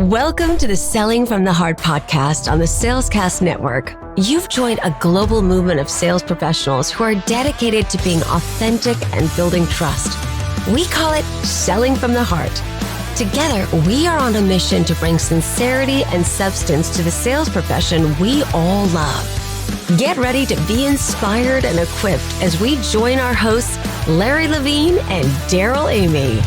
Welcome to the Selling from the Heart podcast on the Salescast Network. You've joined a global movement of sales professionals who are dedicated to being authentic and building trust. We call it Selling from the Heart. Together, we are on a mission to bring sincerity and substance to the sales profession we all love. Get ready to be inspired and equipped as we join our hosts, Larry Levine and Darrell Amy.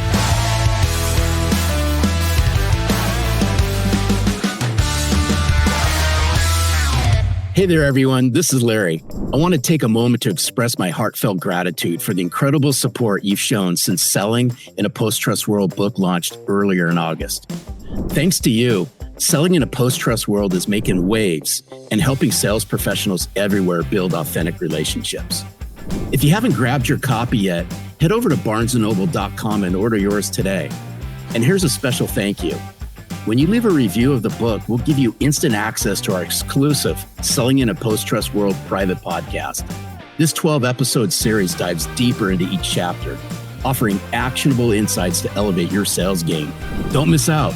Hey there, everyone. This is Larry. I want to take a moment to express my heartfelt gratitude for the incredible support you've shown since Selling in a Post-Trust World book launched earlier in August. Thanks to you, Selling in a Post-Trust World is making waves and helping sales professionals everywhere build authentic relationships. If you haven't grabbed your copy yet, head over to barnesandnoble.com and order yours today. And here's a special thank you. When you leave a review of the book, we'll give you instant access to our exclusive Selling in a Post-Trust World private podcast. This 12-episode series dives deeper into each chapter, offering actionable insights to elevate your sales game. Don't miss out.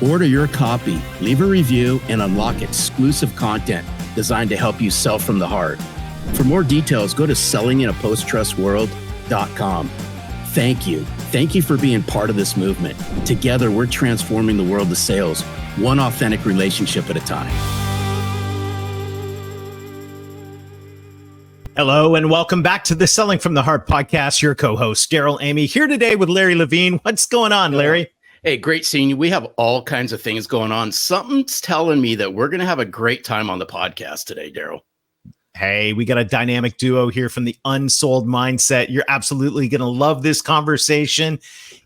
Order your copy, leave a review, and unlock exclusive content designed to help you sell from the heart. For more details, go to sellinginaposttrustworld.com. Thank you. Thank you for being part of this movement. Together, we're transforming the world of sales, one authentic relationship at a time. Hello, and welcome back to the Selling from the Heart podcast. Your co-host, Garrett Amy, here today with Larry Levine. What's going on, Larry? Hey, great seeing you. We have all kinds of things going on. Something's telling me that we're going to have a great time on the podcast today, Darrell. Hey, we got a dynamic duo here from the Unsold Mindset. You're absolutely going to love this conversation.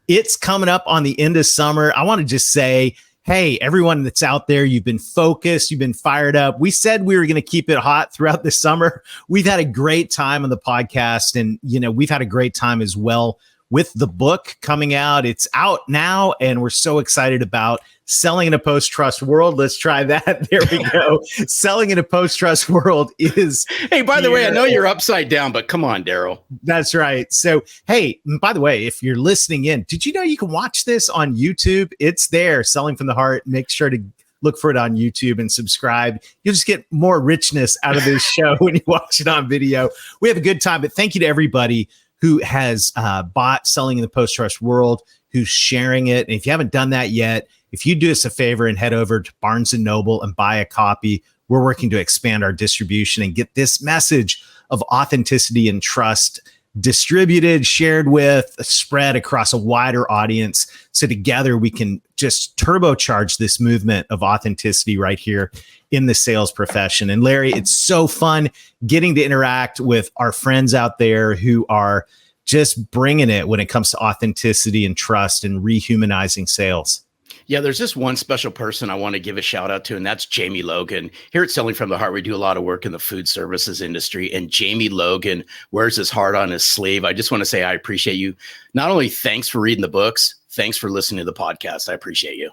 It's coming up on the end of summer. I want to just say, hey, everyone that's out there, you've been focused, you've been fired up. We said we were going to keep it hot throughout the summer. We've had a great time on the podcast, and we've had a great time as well with the book coming out. It's out now, and we're so excited about Selling in a Post-Trust World. Let's try that. There we go. Selling in a Post-Trust World is... Hey, by the way, I know you're upside down, but come on, Darrell. That's right. So, hey, by the way, if you're listening in, did you know you can watch this on YouTube? It's there, Selling from the Heart. Make sure to look for it on YouTube and subscribe. You'll just get more richness out of this show when you watch it on video. We have a good time, but thank you to everybody who has bought Selling in the Post-Trust World, who's sharing it. And if you haven't done that yet, if you do us a favor and head over to Barnes & Noble and buy a copy, we're working to expand our distribution and get this message of authenticity and trust distributed, shared with, spread across a wider audience. So together we can just turbocharge this movement of authenticity right here in the sales profession. And Larry, it's so fun getting to interact with our friends out there who are just bringing it when it comes to authenticity and trust and rehumanizing sales. Yeah, there's just one special person I want to give a shout out to, and that's Jamie Logan. Here at Selling from the Heart, we do a lot of work in the food services industry, and Jamie Logan wears his heart on his sleeve. I just want to say I appreciate you. Not only thanks for reading the books, thanks for listening to the podcast. I appreciate you.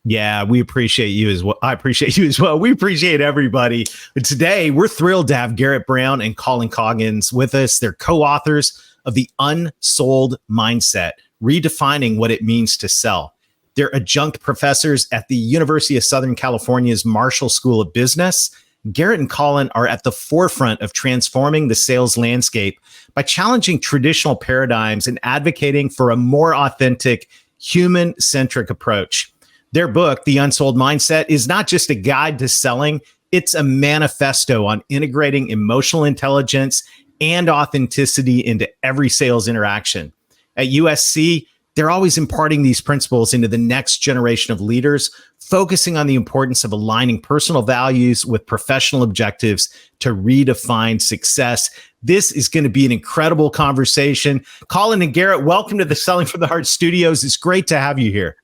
Yeah, we appreciate you as well. I appreciate you as well. We appreciate everybody. But today, we're thrilled to have Garrett Brown and Colin Coggins with us. They're co-authors of the Unsold Mindset, Redefining What It Means to Sell. They're adjunct professors at the University of Southern California's Marshall School of Business. Garrett and Colin are at the forefront of transforming the sales landscape by challenging traditional paradigms and advocating for a more authentic, human-centric approach. Their book, The Unsold Mindset, is not just a guide to selling, it's a manifesto on integrating emotional intelligence and authenticity into every sales interaction. At USC, they're always imparting these principles into the next generation of leaders, focusing on the importance of aligning personal values with professional objectives to redefine success. This is going to be an incredible conversation. Colin and Garrett, welcome to the Selling from the Heart studios. It's great to have you here.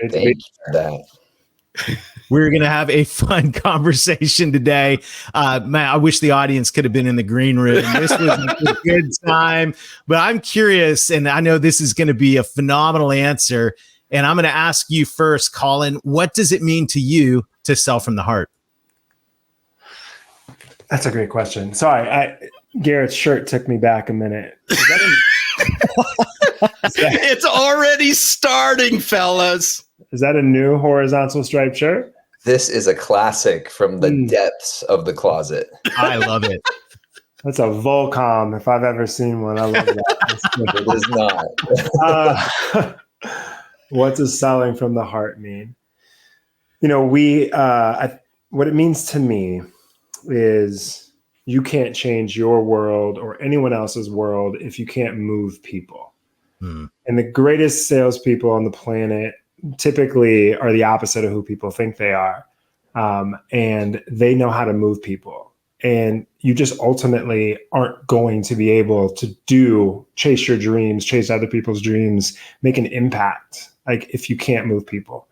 Thank you for that. We're going to have a fun conversation today. Man, I wish the audience could have been in the green room. This was a good time, but I'm curious, and I know this is going to be a phenomenal answer. And I'm going to ask you first, Colin, what does it mean to you to sell from the heart? That's a great question. Sorry, Garrett's shirt took me back a minute. It's already starting, fellas. Is that a new horizontal striped shirt? This is a classic from the depths of the closet. I love it. That's a Volcom if I've ever seen one. I love that. It is not. What does selling from the heart mean? What it means to me is you can't change your world or anyone else's world if you can't move people. And the greatest salespeople on the planet typically are the opposite of who people think they are. And they know how to move people. And you just ultimately aren't going to be able to chase your dreams, chase other people's dreams, make an impact, like if you can't move people.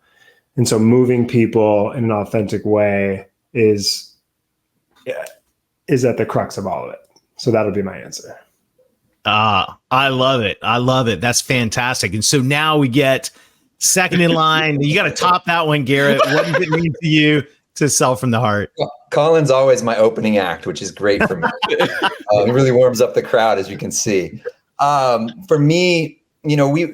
And so moving people in an authentic way is at the crux of all of it. So that'll be my answer. I love it. I love it. That's fantastic. And so now we get second in line. You got to top that one, Garrett. What does it mean to you to sell from the heart? Colin's always my opening act, which is great for me. It really warms up the crowd, as you can see. For me,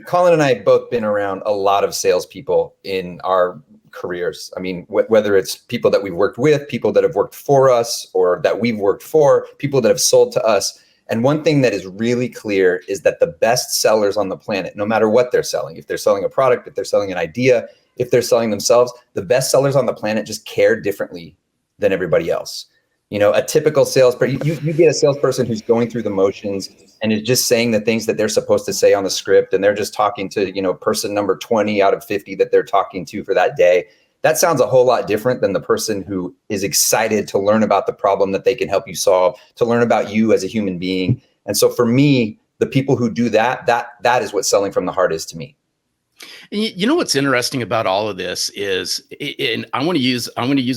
Colin and I have both been around a lot of salespeople in our careers. I mean, whether it's people that we've worked with, people that have worked for us, or that we've worked for, people that have sold to us. And one thing that is really clear is that the best sellers on the planet, no matter what they're selling, if they're selling a product, if they're selling an idea, if they're selling themselves, the best sellers on the planet just care differently than everybody else. A typical salesperson, you get a salesperson who's going through the motions and is just saying the things that they're supposed to say on the script. And they're just talking to, person number 20 out of 50 that they're talking to for that day. That sounds a whole lot different than the person who is excited to learn about the problem that they can help you solve, to learn about you as a human being. And so for me, the people who do that is what selling from the heart is to me. And you know what's interesting about all of this is, and I want to use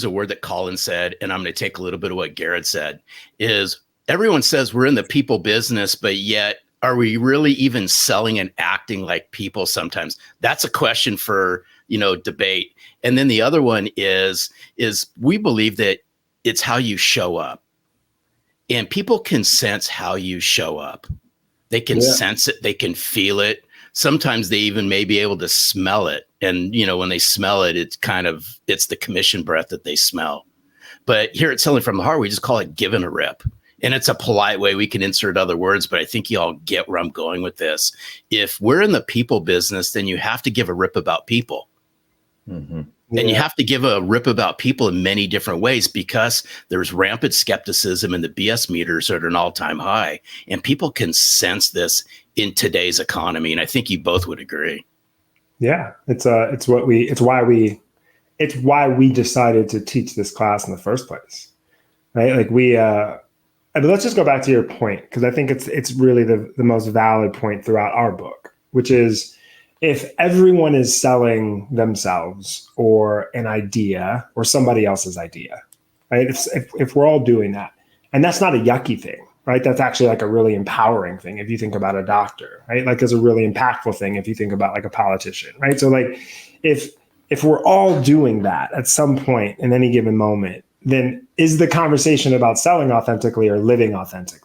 a word that Colin said, and I'm going to take a little bit of what Garrett said, is everyone says we're in the people business, but yet are we really even selling and acting like people sometimes? That's a question for, debate. And then the other one is we believe that it's how you show up, and people can sense how you show up. They can sense it. They can feel it. Sometimes they even may be able to smell it. And, when they smell it, it's the commission breath that they smell. But here at Selling from the Heart, we just call it giving a rip. And it's a polite way. We can insert other words, but I think you all get where I'm going with this. If we're in the people business, then you have to give a rip about people. Mm-hmm. Yeah. And you have to give a rip about people in many different ways, because there's rampant skepticism and the BS meters are at an all-time high. And people can sense this in today's economy. And I think you both would agree. Yeah, it's why we decided to teach this class in the first place, right? Like but let's just go back to your point, because I think it's really the most valid point throughout our book, which is, if everyone is selling themselves or an idea or somebody else's idea, right? If we're all doing that, and that's not a yucky thing, right? That's actually like a really empowering thing. If you think about a doctor, right? Like, there's a really impactful thing if you think about like a politician, right? So like, if we're all doing that at some point in any given moment, then is the conversation about selling authentically or living authentically?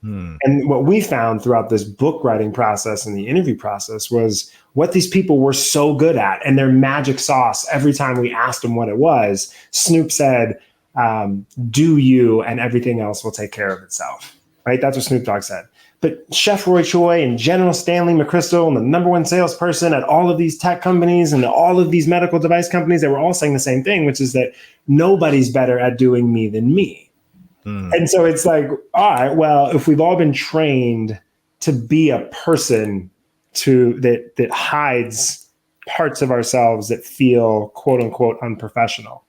And what we found throughout this book writing process and the interview process was what these people were so good at, and their magic sauce, every time we asked them what it was, Snoop said, do you, and everything else will take care of itself, right? That's what Snoop Dogg said. But Chef Roy Choi and General Stanley McChrystal and the number one salesperson at all of these tech companies and all of these medical device companies, they were all saying the same thing, which is that nobody's better at doing me than me. And so it's like, all right, well, if we've all been trained to be a person that hides parts of ourselves that feel quote unquote unprofessional,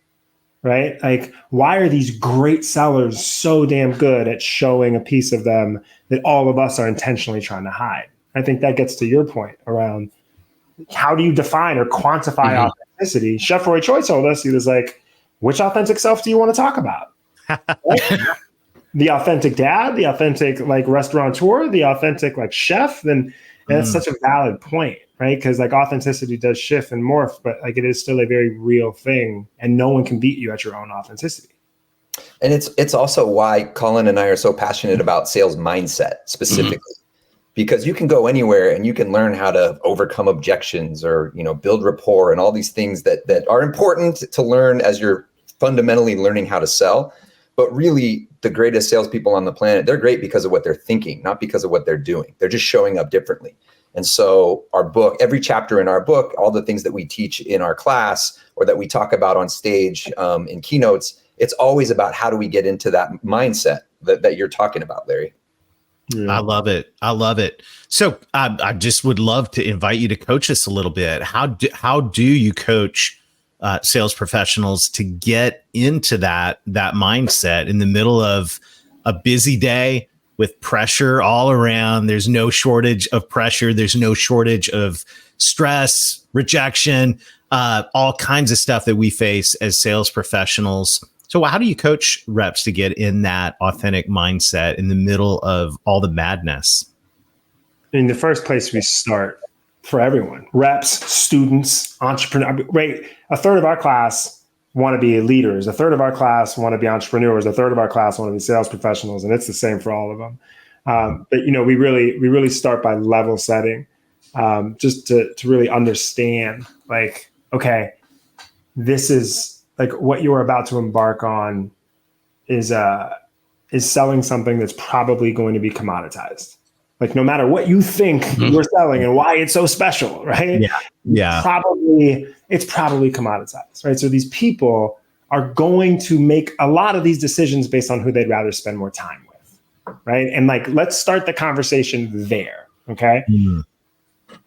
right? Like, why are these great sellers so damn good at showing a piece of them that all of us are intentionally trying to hide? I think that gets to your point around how do you define or quantify authenticity? Chef Roy Choi told us, he was like, which authentic self do you want to talk about? Right? The authentic dad, the authentic like restaurateur, the authentic like chef, and that's such a valid point, right? Because like authenticity does shift and morph, but like it is still a very real thing, and no one can beat you at your own authenticity. And it's also why Colin and I are so passionate about sales mindset specifically, because you can go anywhere and you can learn how to overcome objections or, build rapport and all these things that are important to learn as you're fundamentally learning how to sell. But really, the greatest salespeople on the planet, they're great because of what they're thinking, not because of what they're doing. They're just showing up differently. And so our book, every chapter in our book, all the things that we teach in our class or that we talk about on stage in keynotes, it's always about how do we get into that mindset that you're talking about, Larry. Yeah. I love it. So I just would love to invite you to coach us a little bit. How do you coach sales professionals to get into that mindset in the middle of a busy day with pressure all around? There's no shortage of pressure. There's no shortage of stress, rejection, all kinds of stuff that we face as sales professionals. So how do you coach reps to get in that authentic mindset in the middle of all the madness? In the first place, we start for everyone, reps, students, entrepreneurs, right? A third of our class want to be leaders. A third of our class want to be entrepreneurs. A third of our class want to be sales professionals. And it's the same for all of them. But, we really start by level setting, just to really understand, like, okay, this is like what you are about to embark on is selling something that's probably going to be commoditized. Like no matter what you think you're selling and why it's so special, right? Yeah. It's probably commoditized, right? So these people are going to make a lot of these decisions based on who they'd rather spend more time with, right? And like, let's start the conversation there, okay? Mm-hmm.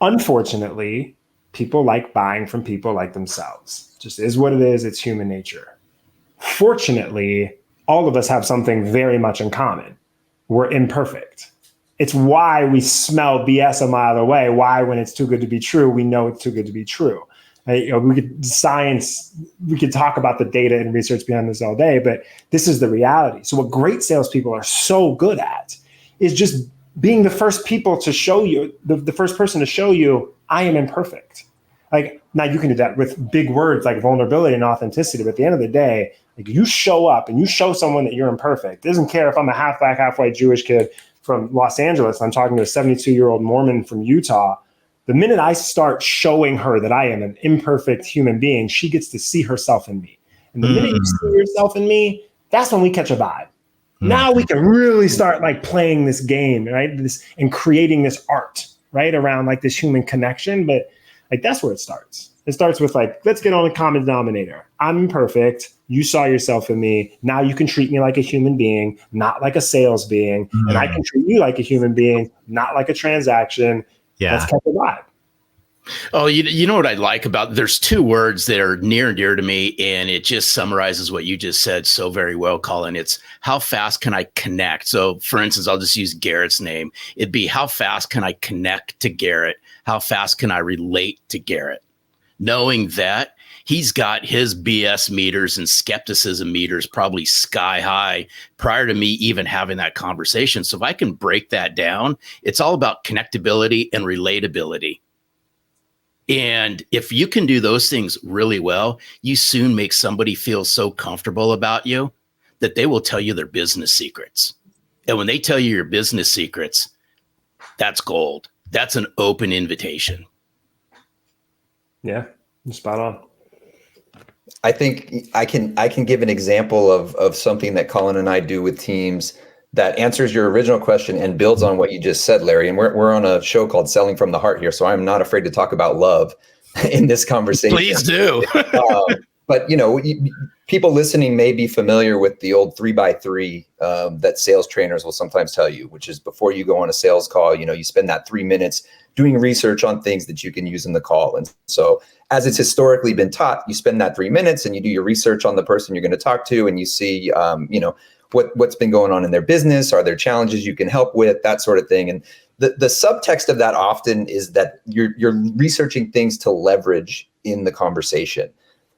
Unfortunately, people like buying from people like themselves. Just is what it is. It's human nature. Fortunately, all of us have something very much in common. We're imperfect. It's why we smell BS a mile away. Why, when it's too good to be true, we know it's too good to be true. We could talk about the data and research behind this all day, but this is the reality. So what great salespeople are so good at is just being the first people to show you, the first person to show you, I am imperfect. Like, now you can do that with big words like vulnerability and authenticity, but at the end of the day, like you show up and you show someone that you're imperfect. It doesn't care if I'm a half black, half white Jewish kid from Los Angeles and I'm talking to a 72-year-old Mormon from Utah. The minute I start showing her that I am an imperfect human being, she gets to see herself in me. And the minute you see yourself in me, that's when we catch a vibe. Now we can really start like playing this game, right? And creating this art, right? Around like this human connection. But like, that's where it starts. It starts with like, let's get on a common denominator. I'm imperfect. You saw yourself in me. Now you can treat me like a human being, not like a sales being. And I can treat you like a human being, not like a transaction. Yeah. Let's catch a vibe. Oh, you know what I like about, there's two words that are near and dear to me, and it just summarizes what you just said so very well, Colin. It's how fast can I connect? So for instance, I'll just use Garrett's name. It'd be how fast can I connect to Garrett? How fast can I relate to Garrett? Knowing that he's got his BS meters and skepticism meters probably sky high prior to me even having that conversation. So if I can break that down, it's all about connectability and relatability. And if you can do those things really well, you soon make somebody feel so comfortable about you that they will tell you their business secrets. And when they tell you your business secrets, that's gold. That's an open invitation. Yeah, spot on. I think I can give an example of something that Colin and I do with teams that answers your original question and builds on what you just said, Larry. And we're on a show called Selling from the Heart here, so I'm not afraid to talk about love in this conversation. Please do. But people listening may be familiar with the old 3x3 that sales trainers will sometimes tell you, which is before you go on a sales call, you spend that 3 minutes doing research on things that you can use in the call. And so as it's historically been taught, you spend that 3 minutes and you do your research on the person you're going to talk to, and you see, what's been going on in their business. Are there challenges you can help with, that sort of thing? And the subtext of that often is that you're researching things to leverage in the conversation.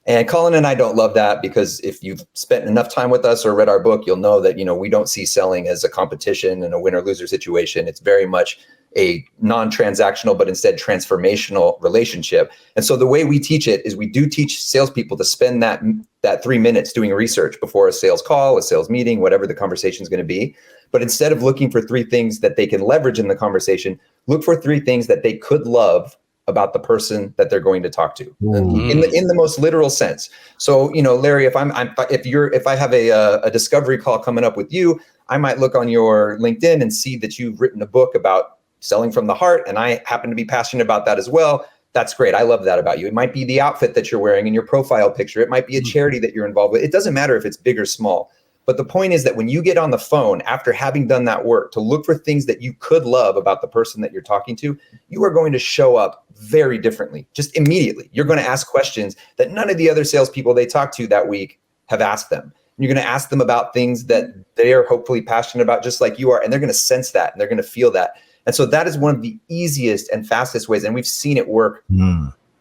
And Colin and I don't love that, because if you've spent enough time with us or read our book, you'll know that, we don't see selling as a competition and a winner-loser situation. It's very much a non-transactional, but instead transformational relationship. And so the way we teach it is we do teach salespeople to spend that 3 minutes doing research before a sales call, a sales meeting, whatever the conversation is going to be. But instead of looking for 3 things that they can leverage in the conversation, look for 3 things that they could love about the person that they're going to talk to, in the most literal sense. So, Larry, if I have a discovery call coming up with you, I might look on your LinkedIn and see that you've written a book about selling from the heart, and I happen to be passionate about that as well. That's great. I love that about you. It might be the outfit that you're wearing in your profile picture. It might be a charity that you're involved with. It doesn't matter if it's big or small. But the point is that when you get on the phone after having done that work to look for things that you could love about the person that you're talking to, you are going to show up very differently, just immediately. You're going to ask questions that none of the other salespeople they talked to that week have asked them. You're going to ask them about things that they are hopefully passionate about, just like you are, and they're going to sense that and they're going to feel that. And so that is one of the easiest and fastest ways, and we've seen it work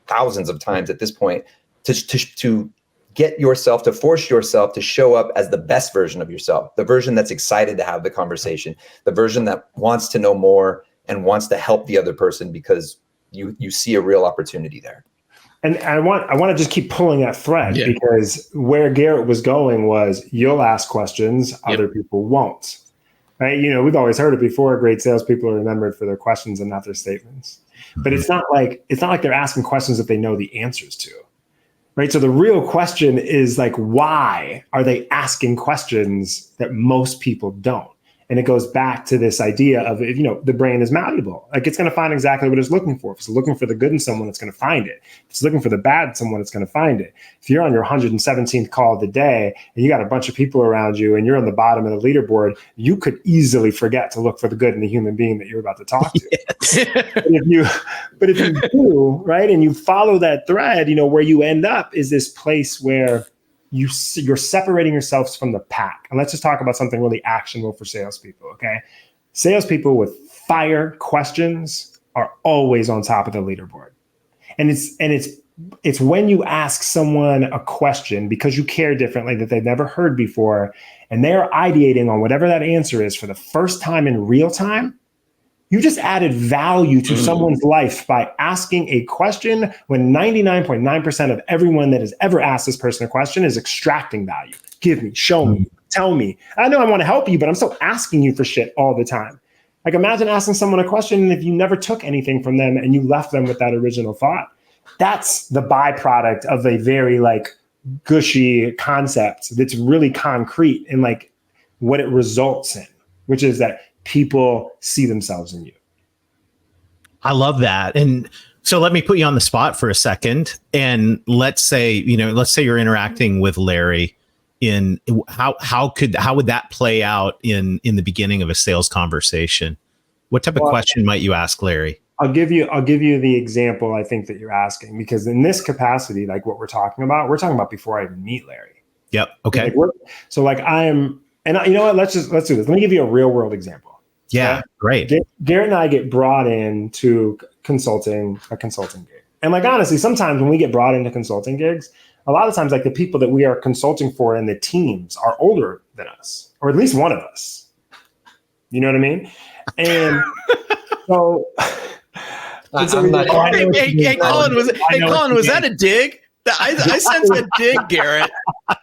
thousands of times at this point, to get yourself, to force yourself to show up as the best version of yourself, the version that's excited to have the conversation, the version that wants to know more and wants to help the other person because you see a real opportunity there. And I want to just keep pulling that thread because where Garrett was going was you'll ask questions, other people won't. Right? We've always heard it before. Great salespeople are remembered for their questions and not their statements. But it's not like they're asking questions that they know the answers to. Right. So the real question is like, why are they asking questions that most people don't? And it goes back to this idea of, the brain is malleable. Like it's going to find exactly what it's looking for. If it's looking for the good in someone, it's going to find it. If it's looking for the bad in someone, it's going to find it. If you're on your 117th call of the day and you got a bunch of people around you and you're on the bottom of the leaderboard, you could easily forget to look for the good in the human being that you're about to talk to. But if you do, right, and you follow that thread, where you end up is this place where you're separating yourselves from the pack. And let's just talk about something really actionable for salespeople, okay? Salespeople with fire questions are always on top of the leaderboard. And it's when you ask someone a question because you care differently that they've never heard before, and they're ideating on whatever that answer is for the first time in real time, you just added value to someone's life by asking a question when 99.9% of everyone that has ever asked this person a question is extracting value. Give me, show me, tell me. I know I want to help you, but I'm still asking you for shit all the time. Like imagine asking someone a question and if you never took anything from them and you left them with that original thought. That's the byproduct of a very gushy concept that's really concrete in what it results in, which is that people see themselves in you. I love that. And so let me put you on the spot for a second. And let's say you're interacting with Larry in how would that play out in the beginning of a sales conversation? What type of question might you ask Larry? I'll give you the example I think that you're asking, because in this capacity, like what we're talking about before I even meet Larry. Yep. Okay. And you know what? Let's do this. Let me give you a real world example. Yeah, great. Garrett and I get brought into a consulting gig. And honestly, sometimes when we get brought into consulting gigs, a lot of times the people that we are consulting for and the teams are older than us, or at least one of us. You know what I mean? And so Hey, Colin, was that a dig? I sense a dig, Garrett.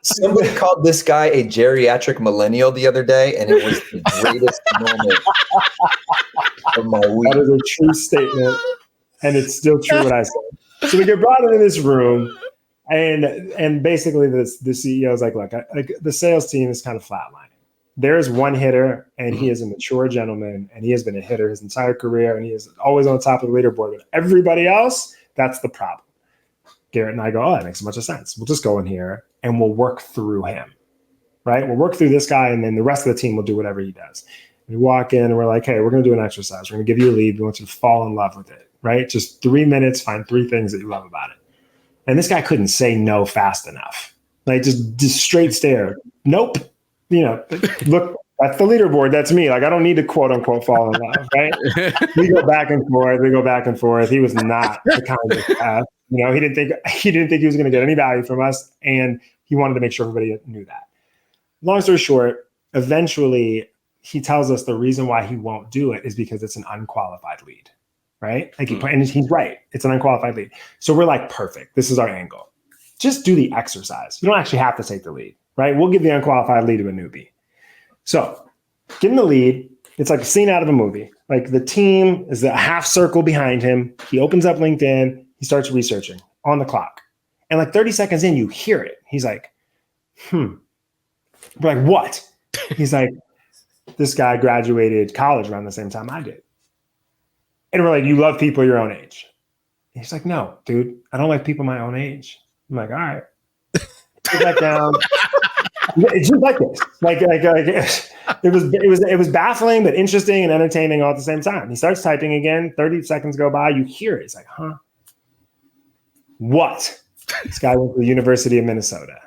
Somebody called this guy a geriatric millennial the other day, and it was the greatest moment of my week. That is a true statement, and it's still true what I said. So we get brought into this room, and basically the CEO is like, look, the sales team is kind of flatlining. There is one hitter, and he is a mature gentleman, and he has been a hitter his entire career, and he is always on top of the leaderboard. But everybody else, that's the problem. Garrett and I go, that makes a bunch of sense. We'll just go in here and we'll work through him, right? We'll work through this guy, and then the rest of the team will do whatever he does. We walk in and we're like, hey, we're going to do an exercise. We're going to give you a lead. We want you to fall in love with it, right? Just 3 minutes, find 3 things that you love about it. And this guy couldn't say no fast enough. Just straight stare. Nope. Look, that's the leaderboard. That's me. I don't need to quote unquote fall in love, right? We go back and forth. He was not the kind of path. He didn't think he was going to get any value from us, and he wanted to make sure everybody knew that. Long story short, eventually he tells us the reason why he won't do it is because it's an unqualified lead, right? Like and he's right. It's an unqualified lead. So we're like, perfect. This is our angle. Just do the exercise. You don't actually have to take the lead, right? We'll give the unqualified lead to a newbie. So give him the lead. It's like a scene out of a movie. Like the team is a half circle behind him. He opens up LinkedIn. He starts researching on the clock. And like 30 seconds in, you hear it. He's like, We're like, what? He's like, this guy graduated college around the same time I did. And we're like, you love people your own age. And he's like, no, dude, I don't like people my own age. I'm like, all right. Put that down. It's just like this. Like it was baffling, but interesting and entertaining all at the same time. He starts typing again. 30 seconds go by. You hear it. It's like, huh? What? This guy went to the University of Minnesota.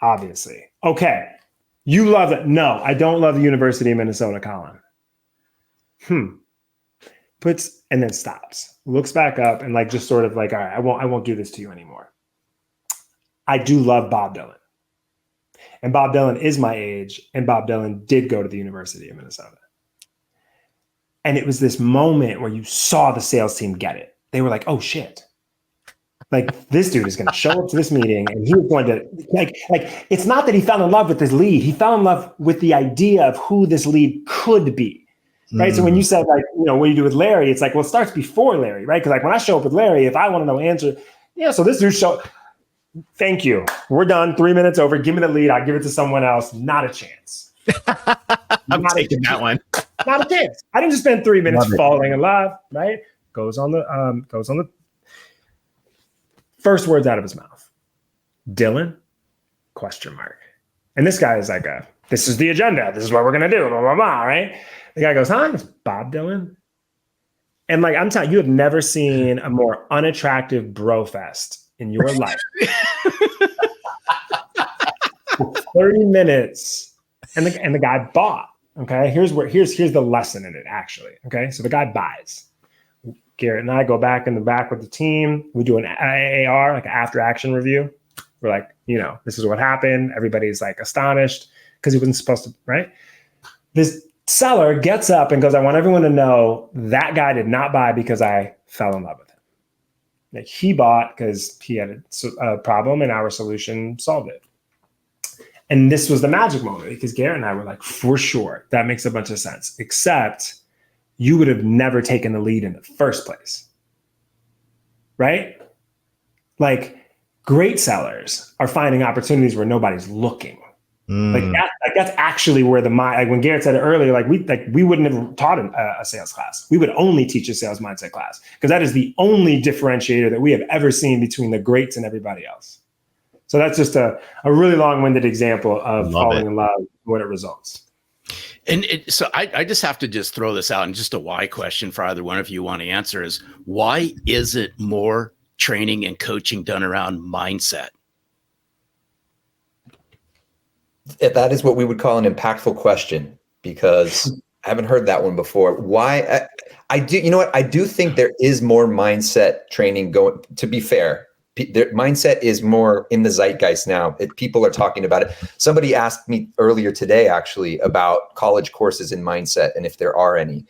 Obviously. Okay. You love it. No, I don't love the University of Minnesota, Colin. Puts and then stops. Looks back up and like just sort of like, all right, I won't do this to you anymore. I do love Bob Dylan. And Bob Dylan is my age, and Bob Dylan did go to the University of Minnesota. And it was this moment where you saw the sales team get it. They were like, oh shit. Like this dude is going to show up to this meeting and he was going to like, it's not that he fell in love with this lead. He fell in love with the idea of who this lead could be. Right. So when you said like, you know, what you do with Larry, it's like, well, it starts before Larry, right? Because like when I show up with Larry, if I want to know answer, so this dude thank you. We're done. 3 minutes over. Give me the lead. I'll give it to someone else. Not a chance. I'm taking that one. Not a chance. I didn't just spend 3 minutes falling in love, right? Goes on the first words out of his mouth. Dylan? ? And this guy is like, this is the agenda. This is what we're going to do. Blah, blah, blah, right? The guy goes, huh? It's Bob Dylan? And like, I'm telling you, have never seen a more unattractive bro fest in your life. 30 minutes. And the guy bought. Okay. Here's the lesson in it, actually. Okay. So the guy buys. Garrett and I go back in the back with the team. We do an AAR, like an after action review. We're like, this is what happened. Everybody's like astonished because he wasn't supposed to, right? This seller gets up and goes, I want everyone to know that guy did not buy because I fell in love with him. Like he bought because he had a problem and our solution solved it. And this was the magic moment because Garrett and I were like, for sure, that makes a bunch of sense, except you would have never taken the lead in the first place, right? Like great sellers are finding opportunities where nobody's looking. That's actually where like when Garrett said it earlier, we wouldn't have taught a sales class. We would only teach a sales mindset class because that is the only differentiator that we have ever seen between the greats and everybody else. So that's just a really long-winded example of falling in love, what it results. And so I just have to just throw this out, and just a why question for either one of you want to answer is, why is it more training and coaching done around mindset? That is what we would call an impactful question, because I haven't heard that one before. Why? I do. You know what? I do think there is more mindset training going. To be fair, mindset is more in the zeitgeist now. People are talking about it. Somebody asked me earlier today, actually, about college courses in mindset and if there are any.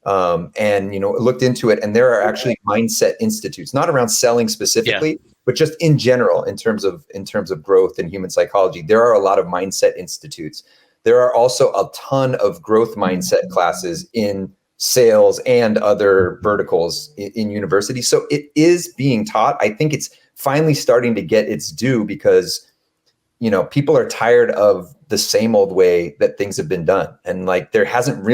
And looked into it, and there are actually mindset institutes, not around selling specifically, but just in general, in terms of growth and human psychology. There are a lot of mindset institutes. There are also a ton of growth mindset classes in sales and other verticals in universities. So it is being taught. I think it's finally starting to get its due because, people are tired of the same old way that things have been done. And like, there hasn't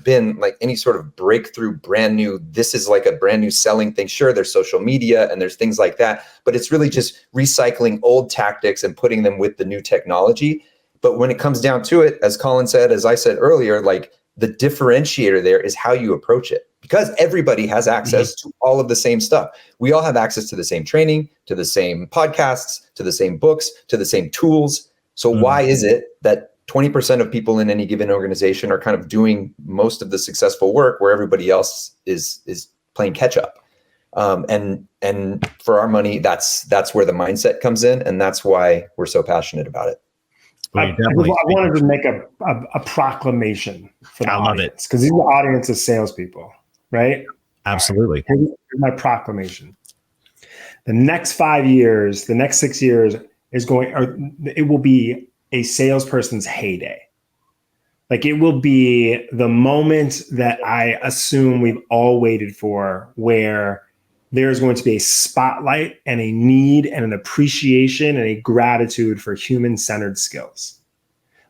been like any sort of breakthrough, brand new, this is like a brand new selling thing. Sure, there's social media and there's things like that, but it's really just recycling old tactics and putting them with the new technology. But when it comes down to it, as Colin said, as I said earlier, like the differentiator there is how you approach it, because everybody has access to all of the same stuff. We all have access to the same training, to the same podcasts, to the same books, to the same tools. So why is it that 20% of people in any given organization are kind of doing most of the successful work where everybody else is playing catch up? And for our money, that's where the mindset comes in. And that's why we're so passionate about it. We I wanted to make a proclamation for the audience, because these are the audience of salespeople, right? Absolutely. Right. Here's my proclamation. The next 5 years, the next 6 years it will be a salesperson's heyday. Like, it will be the moment that I assume we've all waited for, where there's going to be a spotlight and a need and an appreciation and a gratitude for human-centered skills.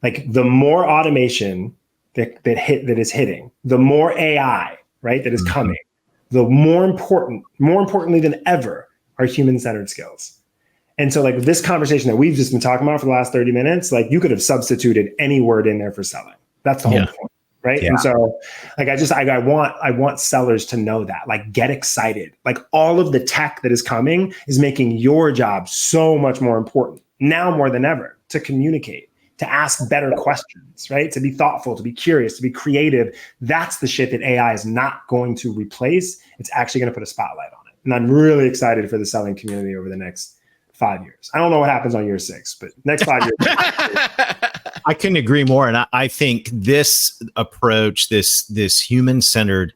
Like, the more automation that is hitting, the more AI, right, that is coming, the more importantly than ever, are human-centered skills. And so, like, this conversation that we've just been talking about for the last 30 minutes, like, you could have substituted any word in there for selling. That's the whole point, right? Yeah. And so, like, I want sellers to know that, like, get excited. Like, all of the tech that is coming is making your job so much more important now more than ever, to communicate, to ask better questions, right? To be thoughtful, to be curious, to be creative. That's the shit that AI is not going to replace. It's actually going to put a spotlight on it. And I'm really excited for the selling community over the next 5 years. I don't know what happens on year 6, but next 5 years. I couldn't agree more. And I think this approach, this human-centered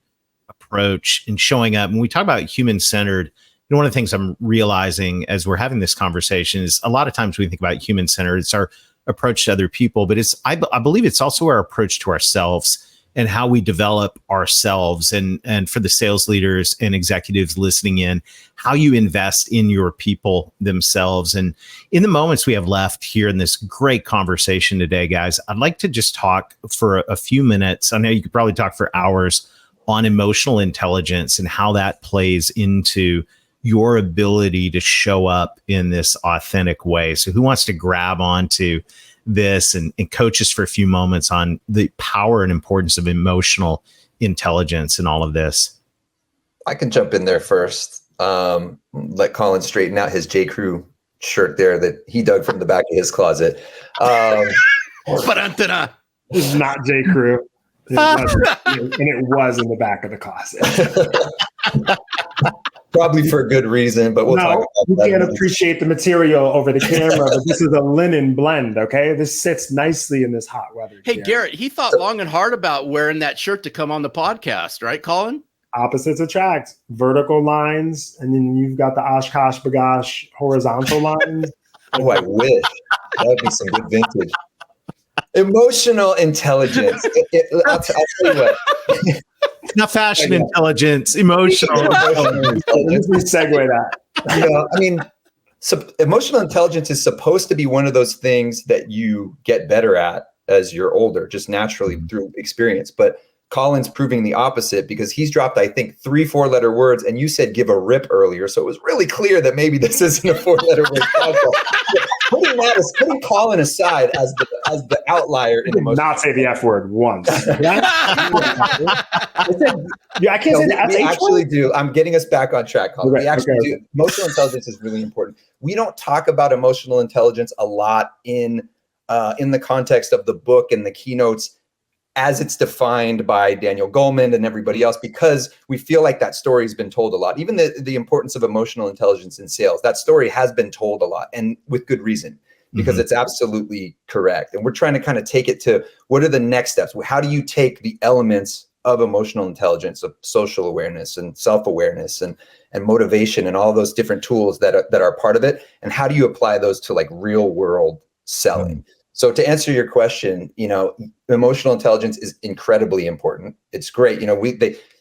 approach in showing up, when we talk about human-centered, one of the things I'm realizing as we're having this conversation is a lot of times we think about human-centered, it's our approach to other people, but I believe it's also our approach to ourselves and how we develop ourselves. And for the sales leaders and executives listening in, how you invest in your people themselves. And in the moments we have left here in this great conversation today, guys, I'd like to just talk for a few minutes. I know you could probably talk for hours on emotional intelligence and how that plays into your ability to show up in this authentic way. So who wants to grab onto this and coach us for a few moments on the power and importance of emotional intelligence in all of this? I can jump in there first. Let Colin straighten out his J. Crew shirt there that he dug from the back of his closet. It's not J. Crew. And it was in the back of the closet. Probably for a good reason, but we'll talk about that. You can't appreciate the material over the camera, but this is a linen blend, okay? This sits nicely in this hot weather. Hey, Garrett, he thought long and hard about wearing that shirt to come on the podcast, right, Colin? Opposites attract. Vertical lines, and then you've got the Oshkosh Bagosh horizontal lines. Oh, I wish. That would be some good vintage. Emotional intelligence. I'll tell you what. Not fashion intelligence, emotional intelligence. Let me segue that. I mean, emotional intelligence is supposed to be one of those things that you get better at as you're older, just naturally through experience. But Colin's proving the opposite, because he's dropped, I think, 3 4-letter words, and you said give a rip earlier. So it was really clear that maybe this isn't a 4-letter word. Putting Colin aside as the outlier in emotion. Not say the F word once. I can't say that. We actually do. I'm getting us back on track, Colin. We actually do. Emotional intelligence is really important. We don't talk about emotional intelligence a lot in the context of the book and the keynotes as it's defined by Daniel Goleman and everybody else, because we feel like that story has been told a lot. Even the importance of emotional intelligence in sales, that story has been told a lot, and with good reason, because it's absolutely correct. And we're trying to kind of take it to, what are the next steps? How do you take the elements of emotional intelligence, of social awareness and self-awareness and motivation and all those different tools that are part of it, and how do you apply those to like real world selling? So to answer your question, emotional intelligence is incredibly important. It's great.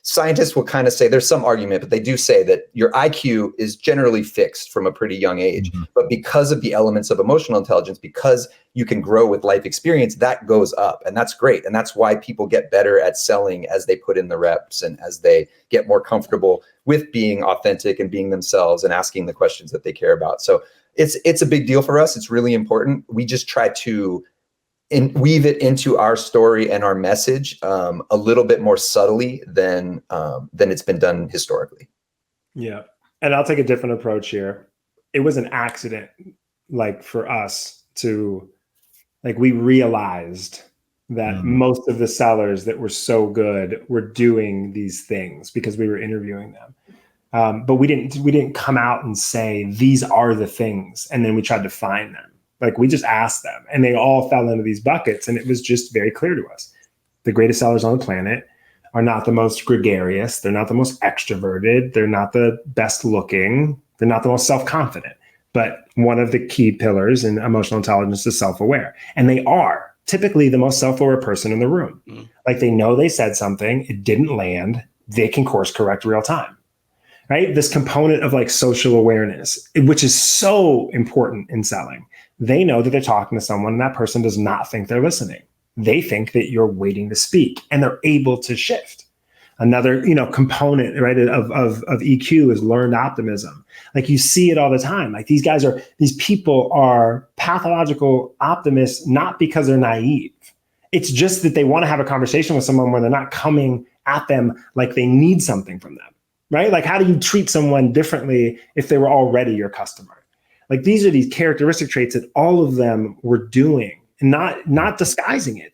Scientists will kind of say, there's some argument, but they do say that your IQ is generally fixed from a pretty young age. But because of the elements of emotional intelligence, because you can grow with life experience, that goes up. And that's great. And that's why people get better at selling as they put in the reps and as they get more comfortable with being authentic and being themselves and asking the questions that they care about. So it's a big deal for us. It's really important. We just try to weave it into our story and our message a little bit more subtly than it's been done historically. Yeah. And I'll take a different approach here. It was an accident, like, for us to, like, we realized that most of the sellers that were so good were doing these things because we were interviewing them. But we didn't come out and say, these are the things, and then we tried to find them. Like we just asked them and they all fell into these buckets. And it was just very clear to us. The greatest sellers on the planet are not the most gregarious. They're not the most extroverted. They're not the best looking. They're not the most self-confident. But one of the key pillars in emotional intelligence is self-aware. And they are typically the most self-aware person in the room. Like they know they said something, it didn't land, they can course correct real time, right? This component of like social awareness, which is so important in selling. They know that they're talking to someone and that person does not think they're listening. They think that you're waiting to speak and they're able to shift. Another, component, right, of EQ is learned optimism. Like you see it all the time. Like these people are pathological optimists, not because they're naive. It's just that they want to have a conversation with someone where they're not coming at them like they need something from them, right? Like how do you treat someone differently if they were already your customer? Like these are these characteristic traits that all of them were doing and not disguising it.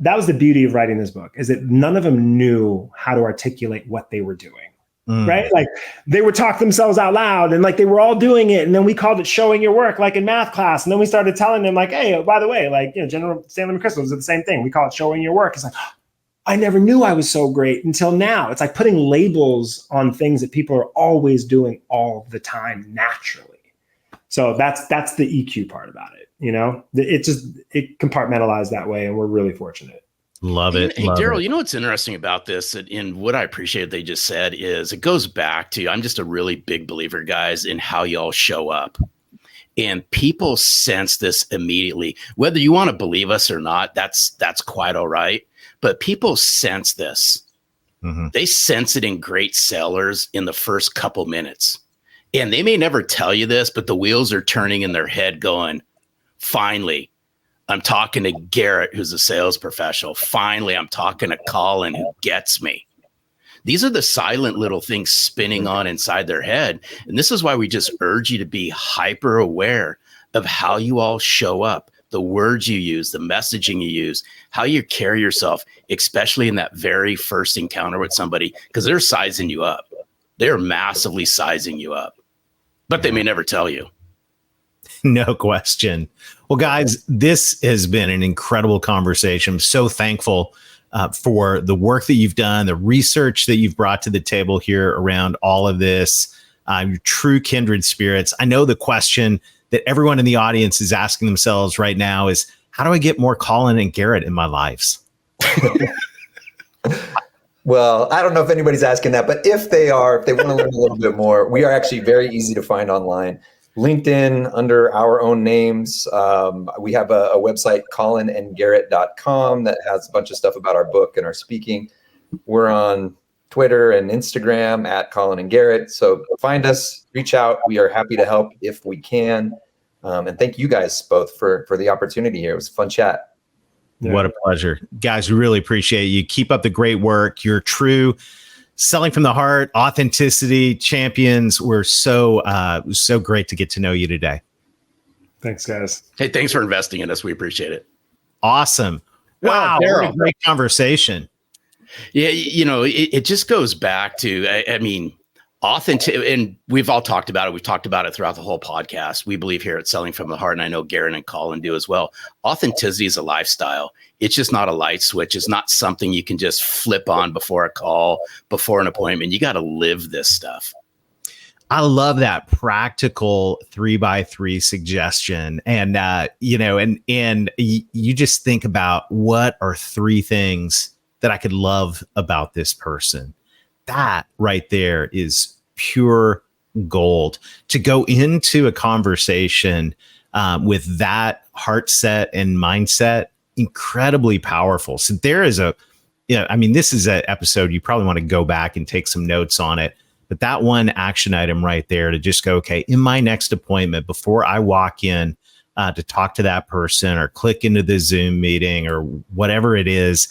That was the beauty of writing this book, is that none of them knew how to articulate what they were doing, right? Like they would talk themselves out loud and like they were all doing it. And then we called it showing your work, like in math class. And then we started telling them like, hey, by the way, like, General Stanley McChrystal did the same thing. We call it showing your work. It's like, I never knew I was so great until now. It's like putting labels on things that people are always doing all the time naturally. So that's the EQ part about it. It compartmentalized that way, and we're really fortunate. Love it. Hey, Darrell, what's interesting about this, and what I appreciate they just said is it goes back to, I'm just a really big believer, guys, in how y'all show up. And people sense this immediately. Whether you want to believe us or not, that's quite all right. But people sense this. Mm-hmm. They sense it in great sellers in the first couple minutes. And they may never tell you this, but the wheels are turning in their head going, finally, I'm talking to Garrett, who's a sales professional. Finally, I'm talking to Colin, who gets me. These are the silent little things spinning on inside their head. And this is why we just urge you to be hyper aware of how you all show up, the words you use, the messaging you use, how you carry yourself, especially in that very first encounter with somebody, because they're sizing you up. They're massively sizing you up, but they may never tell you. No question. Well, guys, this has been an incredible conversation. I'm so thankful for the work that you've done, the research that you've brought to the table here around all of this. You're true kindred spirits. I know the question that everyone in the audience is asking themselves right now is, how do I get more Colin and Garrett in my lives? Well, I don't know if anybody's asking that, but if they want to learn a little bit more, we are actually very easy to find online. LinkedIn under our own names. We have a website, colinandgarrett.com, that has a bunch of stuff about our book and our speaking. We're on Twitter and Instagram at Colin and Garrett. So find us, reach out. We are happy to help if we can. And thank you guys both for the opportunity here. It was a fun chat. Yeah. What a pleasure. Guys, we really appreciate you. Keep up the great work. You're true selling from the heart, authenticity champions. We're so great to get to know you today. Thanks, guys. Hey, thanks for investing in us. We appreciate it. Awesome. Wow. What a great conversation. Yeah. It just goes back to, I mean, authentic, and we've all talked about it. We've talked about it throughout the whole podcast. We believe here at Selling from the Heart, and I know Garrett and Colin do as well. Authenticity is a lifestyle. It's just not a light switch. It's not something you can just flip on before a call, before an appointment. You got to live this stuff. I love that practical 3x3 suggestion. And, and you just think about, what are 3 things that I could love about this person? That right there is pure gold. To go into a conversation with that heart set and mindset, incredibly powerful. So there is this is an episode you probably want to go back and take some notes on it. But that one action item right there, to just go, okay, in my next appointment, before I walk in to talk to that person or click into the Zoom meeting or whatever it is,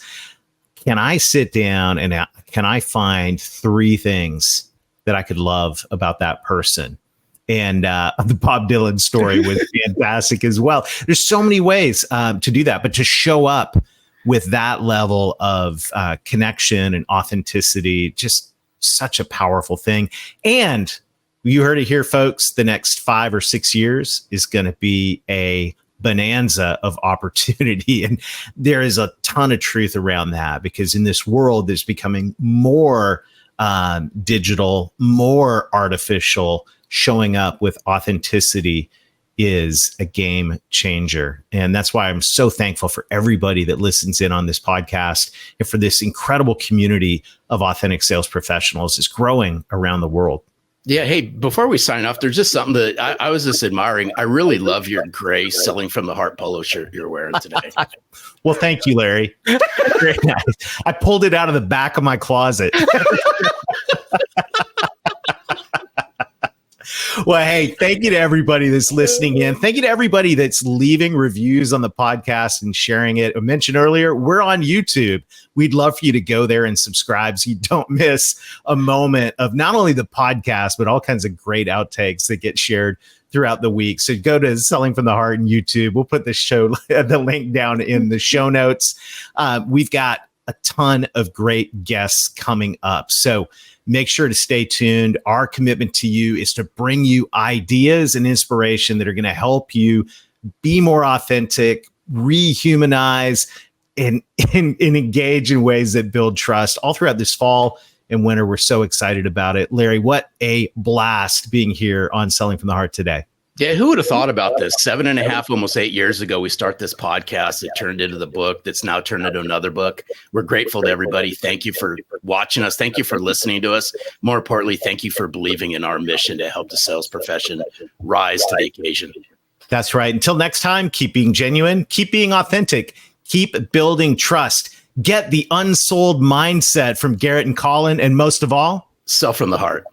can I sit down and can I find 3 things that I could love about that person? And the Bob Dylan story was fantastic as well. There's so many ways to do that, but to show up with that level of connection and authenticity, just such a powerful thing. And You heard it here, folks. The next 5 or 6 years is going to be a bonanza of opportunity. And there is a ton of truth around that, because in this world that's becoming more digital, more artificial, showing up with authenticity is a game changer. And that's why I'm so thankful for everybody that listens in on this podcast, and for this incredible community of authentic sales professionals is growing around the world. Yeah. Hey, before we sign off, there's just something that I was just admiring. I really love your gray Selling from the Heart polo shirt you're wearing today. Well, thank you, Larry. Very nice. I pulled it out of the back of my closet. Well, hey, thank you to everybody that's listening in. Thank you to everybody that's leaving reviews on the podcast and sharing it. I mentioned earlier, we're on YouTube. We'd love for you to go there and subscribe so you don't miss a moment of not only the podcast, but all kinds of great outtakes that get shared throughout the week. So go to Selling from the Heart and YouTube. We'll put the link down in the show notes. We've got a ton of great guests coming up. So make sure to stay tuned. Our commitment to you is to bring you ideas and inspiration that are going to help you be more authentic, rehumanize, and engage in ways that build trust all throughout this fall and winter. We're so excited about it. Larry, what a blast being here on Selling from the Heart today. Yeah, who would have thought about this? 7.5, almost 8 years ago, we start this podcast. It turned into the book that's now turned into another book. We're grateful to everybody. Thank you for watching us. Thank you for listening to us. More importantly, thank you for believing in our mission to help the sales profession rise to the occasion. That's right. Until next time, keep being genuine, keep being authentic, keep building trust. Get the Unsold Mindset from Garrett and Colin, and most of all, Sell from the Heart.